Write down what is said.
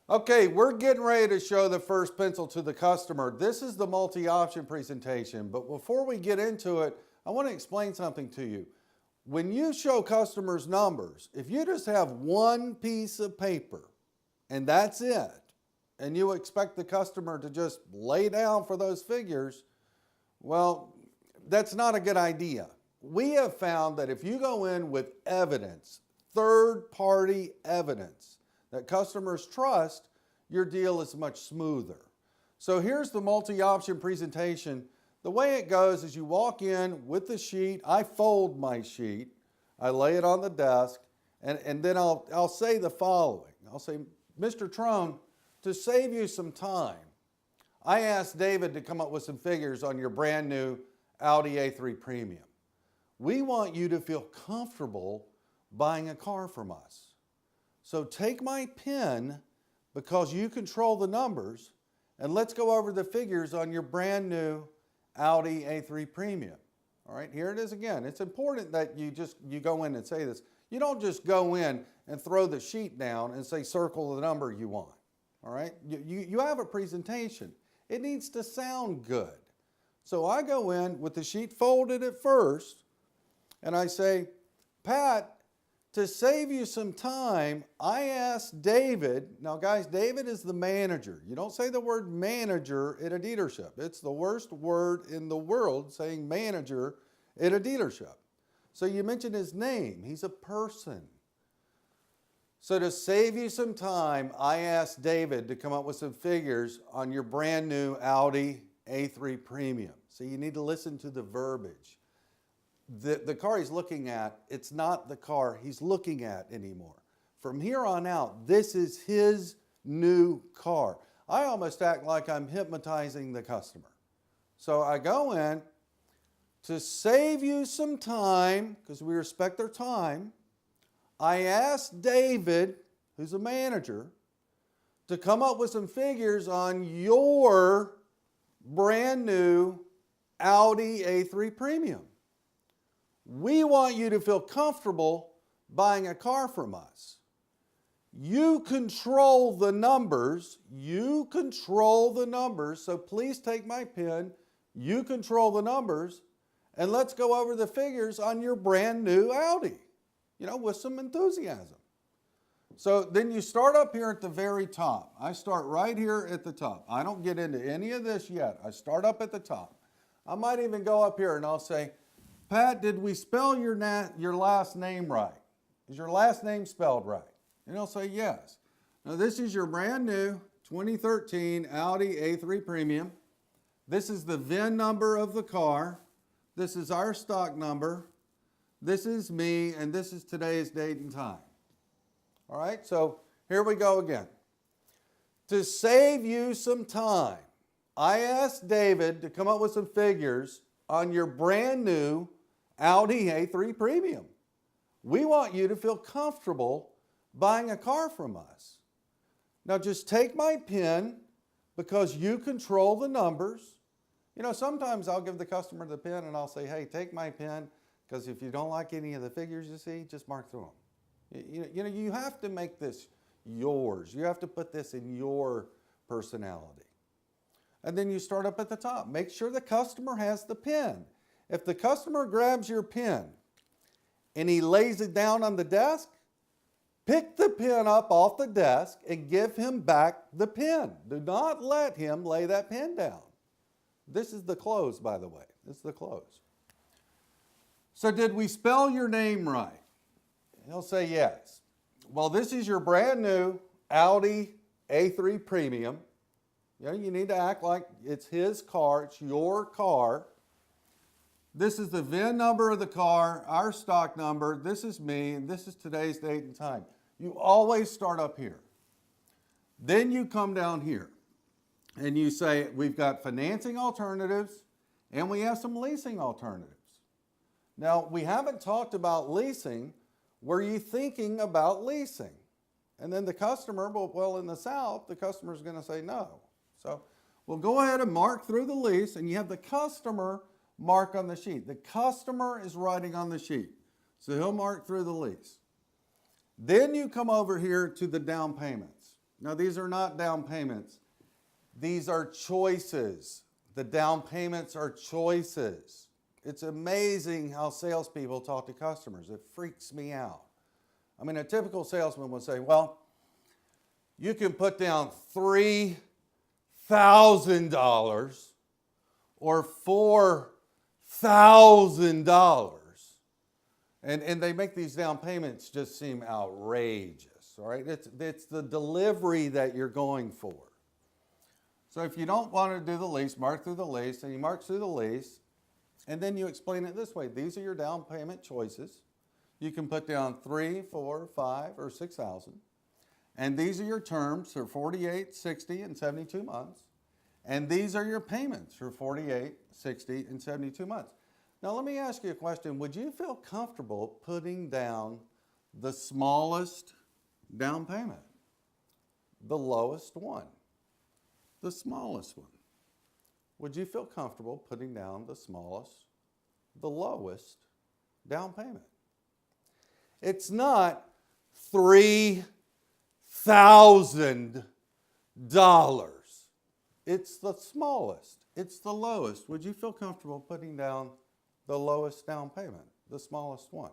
Okay, we're getting ready to show the first pencil to the customer. This is the multi-option presentation, but before we get into it, I want to explain something to you. When you show customers numbers, if you just have one piece of paper and that's it, and you expect the customer to just lay down for those figures, well, that's not a good idea. We have found that if you go in with evidence, third-party evidence, that customers trust, your deal is much smoother. So here's the multi-option presentation. The way it goes is you walk in with the sheet. I fold my sheet. I lay it on the desk, and then I'll say the following. I'll say, Mr. Trone, to save you some time, I asked David to come up with some figures on your brand new Audi A3 Premium. We want you to feel comfortable buying a car from us. So take my pen, because you control the numbers, and let's go over the figures on your brand new Audi A3 Premium. All right, here it is again. It's important that you go in and say this. You don't just go in and throw the sheet down and say circle the number you want. All right, you have a presentation. It needs to sound good. So I go in with the sheet folded at first, and I say, Pat, to save you some time, I asked David. Now guys, David is the manager. You don't say the word manager at a dealership. It's the worst word in the world, saying manager at a dealership. So you mention his name. He's a person. So to save you some time, I asked David to come up with some figures on your brand new Audi A3 Premium. So you need to listen to the verbiage. The car he's looking at, it's not the car he's looking at anymore. From here on out, this is his new car. I almost act like I'm hypnotizing the customer. So I go in to save you some time, because we respect their time. I asked David, who's a manager, to come up with some figures on your brand new Audi A3 Premium. We want you to feel comfortable buying a car from us. You control the numbers. You control the numbers. So please take my pen. You control the numbers. And let's go over the figures on your brand new Audi, with some enthusiasm. So then you start up here at the very top. I start right here at the top. I don't get into any of this yet. I start up at the top. I might even go up here and I'll say, Pat, did we spell your last name right? Is your last name spelled right? And he'll say yes. Now this is your brand new 2013 Audi A3 Premium. This is the VIN number of the car. This is our stock number. This is me, and this is today's date and time. All right, so here we go again. To save you some time, I asked David to come up with some figures on your brand new Audi A3 Premium. We want you to feel comfortable buying a car from us. Now just take my pen, because you control the numbers. Sometimes I'll give the customer the pen and I'll say, hey, take my pen, because if you don't like any of the figures you see, just mark through them. You have to make this yours. You have to put this in your personality. And then you start up at the top. Make sure the customer has the pen. If the customer grabs your pen and he lays it down on the desk, pick the pen up off the desk and give him back the pen. Do not let him lay that pen down. This is the close, by the way. This is the close. So did we spell your name right? He'll say yes. Well, this is your brand new Audi A3 Premium. You need to act like it's his car, it's your car. This is the VIN number of the car, our stock number, this is me, and this is today's date and time. You always start up here. Then you come down here and you say, we've got financing alternatives and we have some leasing alternatives. Now, we haven't talked about leasing. Were you thinking about leasing? And then the customer, well, in the South, the customer's going to say no. So we'll go ahead and mark through the lease, and you have the customer mark on the sheet. The customer is writing on the sheet, so he'll mark through the lease. Then you come over here to the down payments. Now, these are not down payments. These are choices. The down payments are choices. It's amazing how salespeople talk to customers. It freaks me out. I mean, a typical salesman would say, well, you can put down $3,000 or $4,000. And they make these down payments just seem outrageous, all right? It's the delivery that you're going for. So if you don't want to do the lease, mark through the lease, and you mark through the lease, and then you explain it this way. These are your down payment choices. You can put down 3, 4, 5, or 6,000. And these are your terms for 48, 60, and 72 months. And these are your payments for 48, 60, and 72 months. Now let me ask you a question. Would you feel comfortable putting down the smallest down payment? The lowest one. The smallest one. Would you feel comfortable putting down the smallest, the lowest down payment? It's not $3,000. It's the smallest. It's the lowest. Would you feel comfortable putting down the lowest down payment, the smallest one?